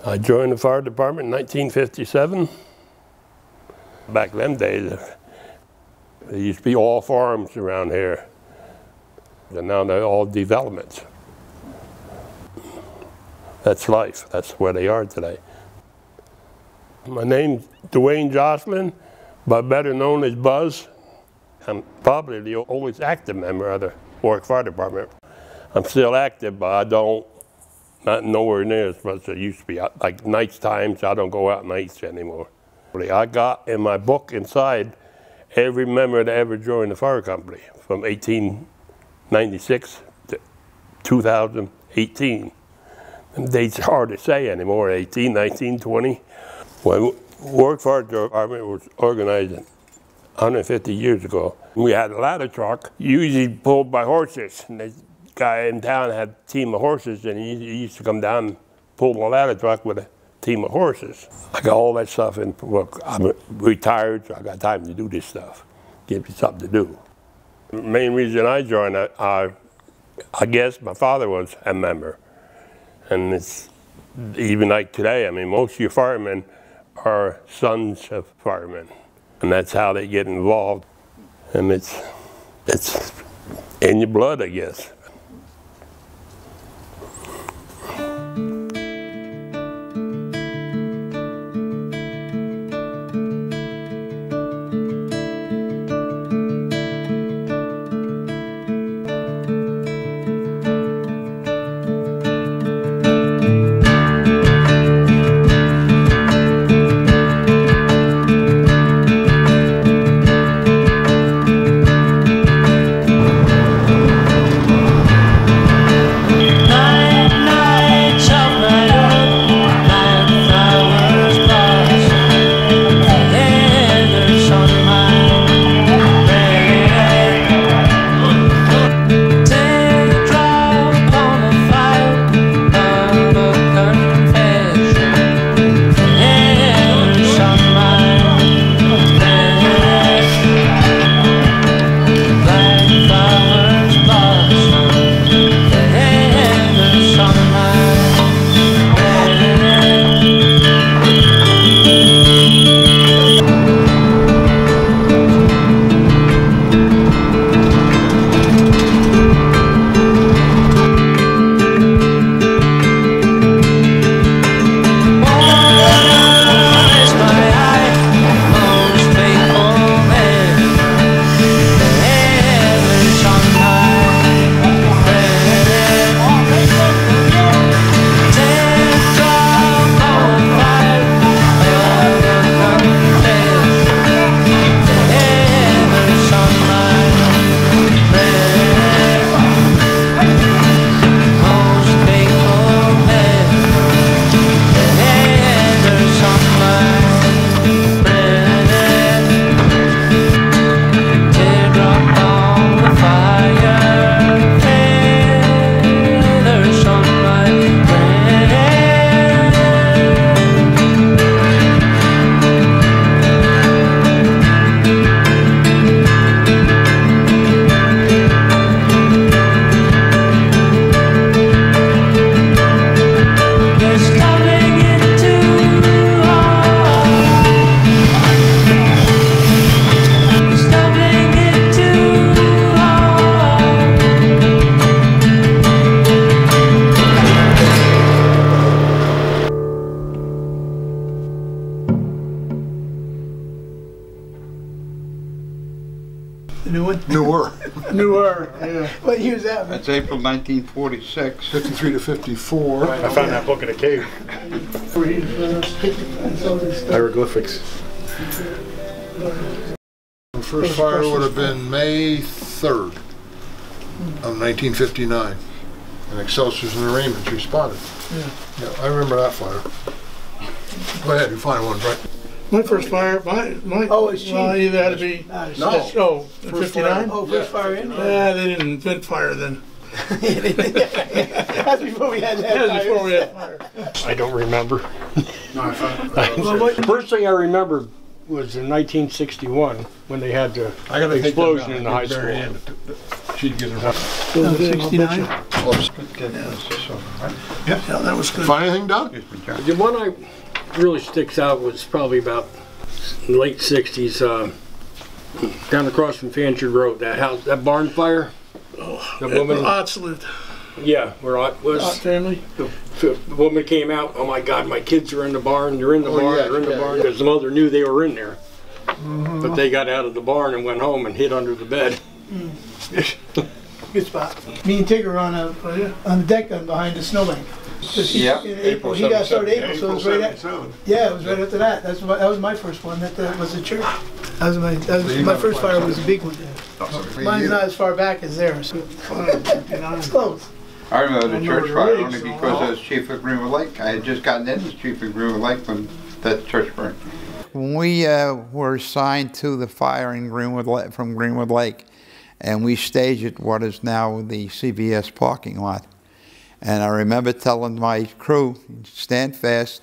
I joined the fire department in 1957. Back them days, there used to be all farms around here. And now they're all developments. That's life. That's where they are today. My name's Dwayne Jocelyn, but better known as Buzz. I'm probably the oldest active member of the Warwick Fire Department. I'm still active, but not nowhere near as much as I used to be. Like nights times, I don't go out nights anymore. I got in my book inside every member that ever joined the fire company from 1896 to 2018. Them dates are hard to say anymore, 18, 19, 20. When Warwick Fire Department was organized 150 years ago, we had a ladder truck, usually pulled by horses. And the guy in town had a team of horses, and he used to come down and pull the ladder truck with a team of horses. I got all that stuff in work. I'm retired, so I got time to do this stuff. Give me something to do. The main reason I joined, I guess my father was a member. And it's even like today, I mean, most of your firemen are sons of firemen. And that's how they get involved. And it's in your blood, I guess. New one? Newer. Newer, yeah. What year is that? That's April 1946. 53 to 54. Right. I found that book in a cave. Hieroglyphics. The first fire would have been May 3rd of 1959. And Excelsiors and the Raymonds responded. Yeah, I remember that fire. Go ahead, you find one, right? My first fire, oh, it's cheap. Well, either had to be, no. 59? Oh, first fire in? Yeah, they didn't invent fire then. That's before we had that. That was before we had fire. I don't remember. No, I found The first thing I remember was in 1961 when they had the explosion in the high school. She'd get her. 69? Oh, good goodness. Yeah, that was good. Find anything, Doug? The one I really sticks out was probably about late 60s, down across from Fanchard Road, that house, that barn fire. The woman, Otts lived. yeah, where Ott was. Ott family. The woman came out, oh my God, my kids are in the barn, they're in the barn, yeah, they're in the yeah, barn, yeah. because the mother knew they were in there. But they got out of the barn and went home and hid under the bed. Good spot. Me and Tigger were on the deck gun behind the snowbank. Yeah. In April. He got started April, so it was right at, yeah, it was right after that. That was my first one. That was the church. That was my first fire was a big one. Mine's not as far back as theirs. It's close. I remember the church fire only rigs, because I was chief of Greenwood Lake. I had just gotten in as chief of Greenwood Lake when that church burned. When we were assigned to the fire in from Greenwood Lake, and we staged at what is now the CVS parking lot. And I remember telling my crew, stand fast,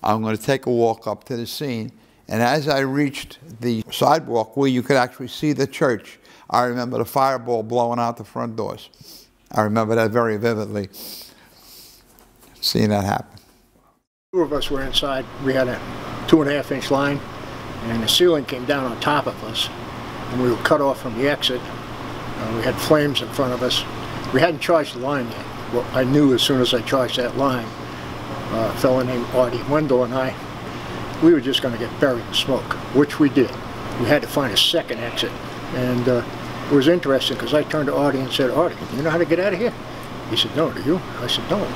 I'm going to take a walk up to the scene. And as I reached the sidewalk where you could actually see the church, I remember the fireball blowing out the front doors. I remember that very vividly, seeing that happen. Two of us were inside. We had a 2.5-inch line, and the ceiling came down on top of us, and we were cut off from the exit. We had flames in front of us. We hadn't charged the line yet. Well, I knew as soon as I charged that line, a fellow named Artie Wendell and I, we were just going to get buried in smoke, which we did. We had to find a second exit, and it was interesting because I turned to Artie and said, Artie, you know how to get out of here? He said, no, do you? I said, no.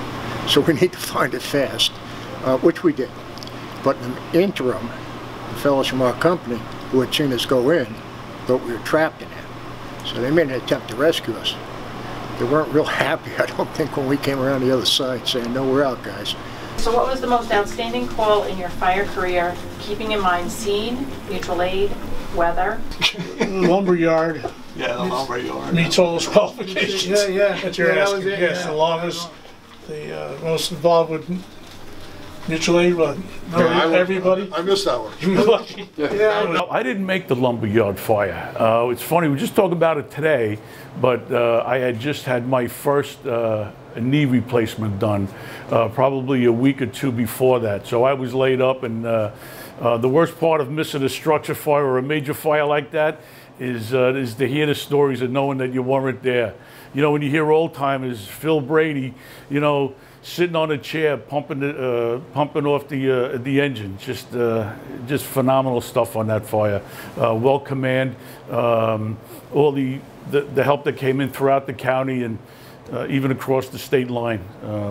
So we need to find it fast, which we did. But in the interim, the fellows from our company who had seen us go in thought we were trapped in there. So they made an attempt to rescue us. They weren't real happy, I don't think, when we came around the other side saying, no, we're out, guys. So what was the most outstanding call in your fire career, keeping in mind scene, mutual aid, weather? Lumberyard Yeah, the lumberyard. meets all those qualifications. Yeah. That you're Yeah, that was asking. it, Yes, yeah. the longest, the most involved with mutual aid, but everybody. I missed that one. You're lucky. Yeah. No, I didn't make the lumberyard fire. It's funny, we just talked about it today, but I had just had my first knee replacement done, probably a week or two before that. So I was laid up, and the worst part of missing a structure fire or a major fire like that is to hear the stories and knowing that you weren't there. You know, when you hear old timers, Phil Brady, you know, sitting on a chair pumping off the engine, just phenomenal stuff on that fire. Well command, all the help that came in throughout the county and even across the state line.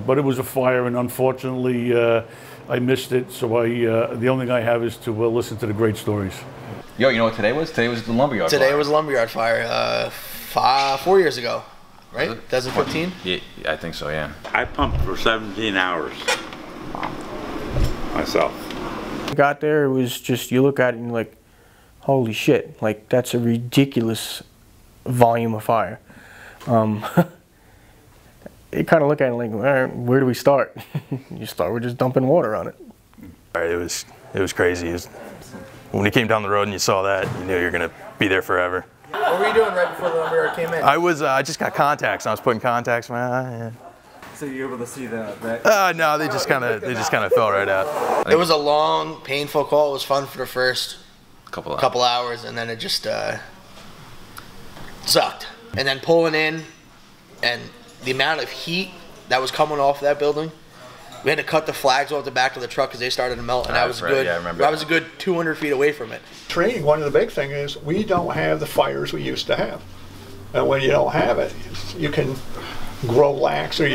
But it was a fire, and unfortunately I missed it. So the only thing I have is to listen to the great stories. Yo, you know what today was? Today was the lumberyard fire. Today was a lumberyard fire, 4 years ago, right? 2015? Yeah, I think so, yeah. I pumped for 17 hours myself. Got there, it was just, you look at it and you're like, holy shit, like that's a ridiculous volume of fire. You kind of look at it like, all right, where do we start? You start with just dumping water on it. It was crazy. When you came down the road and you saw that, you knew you were gonna be there forever. What were you doing right before the lumberyard came in? I just got contacts. I was putting contacts in my eye. Yeah. So you were able to see that? No, they just kind of fell right out. It was a long, painful call. It was fun for the first couple hours, and then it just sucked. And then pulling in, and the amount of heat that was coming off that building, we had to cut the flags off the back of the truck because they started to melt, and I was good. Yeah, I remember. I was a good 200 feet away from it. Training, one of the big things is we don't have the fires we used to have. And when you don't have it, you can grow lax or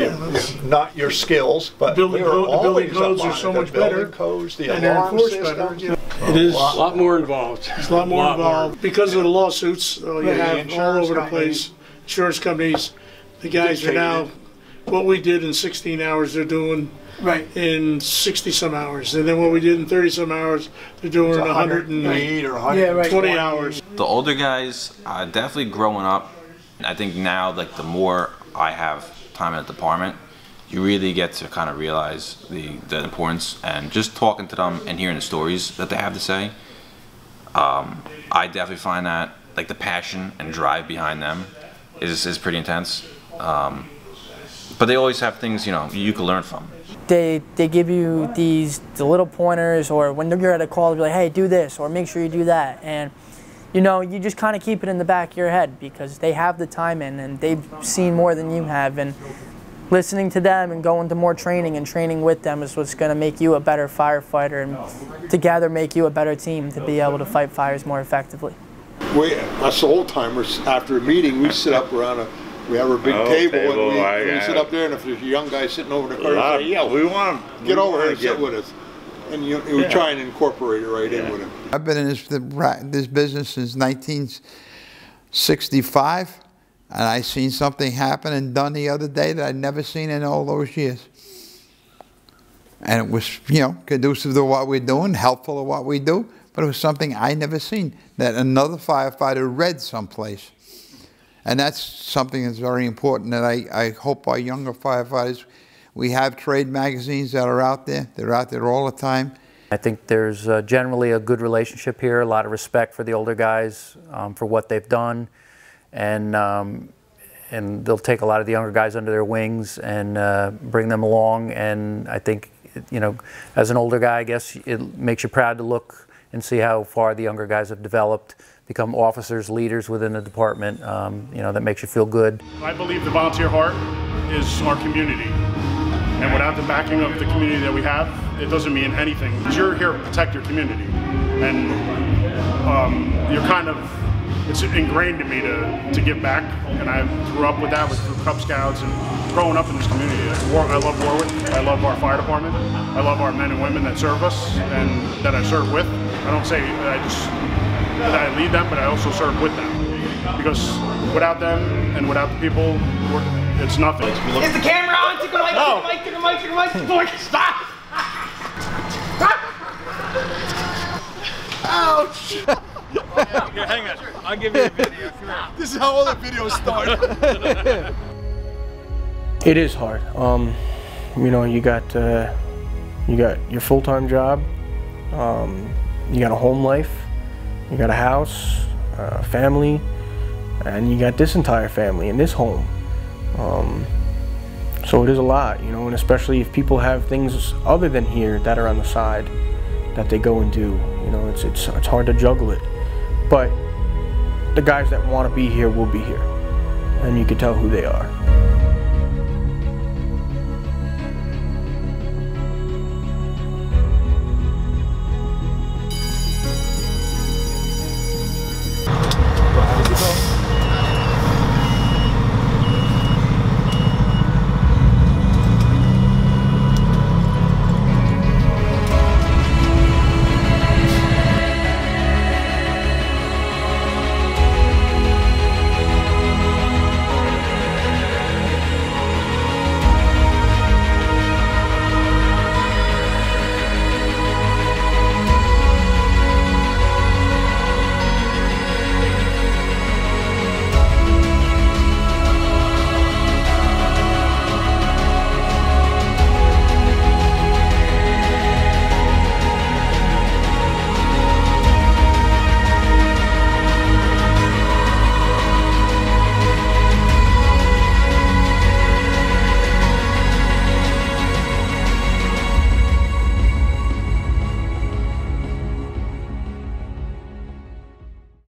not your skills, but Building codes are so much better. Building codes, the And they're alarm enforced better. system. It is A lot more involved. It's a lot more involved because of the lawsuits you have all insurance over the companies. place. Insurance companies, the guys are now, what we did in 16 hours, they're doing in 60 some hours. And then what we did in 30 some hours, they're doing in 108 or 120 hours. The older guys, definitely growing up, I think now, like, the more I have time in the department, you really get to kind of realize the importance, and just talking to them and hearing the stories that they have to say, I definitely find that, like, the passion and drive behind them is pretty intense. but they always have things, you know, you can learn from. They give you the little pointers, or when you're at a call, they'll be like, hey, do this, or make sure you do that. And you know, you just kind of keep it in the back of your head because they have the time in and they've seen more than you have. And listening to them and going to more training and training with them is what's going to make you a better firefighter and together make you a better team to be able to fight fires more effectively. Us old timers, after a meeting, we sit up around we have our big table and we sit up there, and if there's a young guy sitting over in the corner, we say, yeah, we want him. Get over here and sit with us. And we try and incorporate it right in with him. I've been in this business since 1965, and I seen something happen and done the other day that I'd never seen in all those years. And it was, you know, conducive to what we're doing, helpful to what we do, but it was something I never seen that another firefighter read someplace. And that's something that's very important, that I hope our younger firefighters, we have trade magazines that are out there. They're out there all the time. I think there's generally a good relationship here, a lot of respect for the older guys for what they've done, and they'll take a lot of the younger guys under their wings and bring them along. And I think, you know, as an older guy, I guess it makes you proud to look and see how far the younger guys have developed, become officers, leaders within the department. You know, that makes you feel good. I believe the volunteer heart is our community. And without the backing of the community that we have, it doesn't mean anything. You're here to protect your community. And you're kind of, it's ingrained in me to give back. And I grew up with that through Cub Scouts and growing up in this community. I love Warwick. I love our fire department. I love our men and women that serve us and that I serve with. I don't say that I lead them, but I also serve with them. Because without them and without the people, it's nothing. Is the camera on? Take a mic, no. take a mic, take a mic, take a mic. Stop! Ouch! Here, hang on. I'll give you a video. This is how all the videos start. It is hard. You know, you got your full-time job. You got a home life. You got a house, a family, and you got this entire family in this home. So it is a lot, you know, and especially if people have things other than here that are on the side that they go and do. You know, it's hard to juggle it. But the guys that want to be here will be here, and you can tell who they are.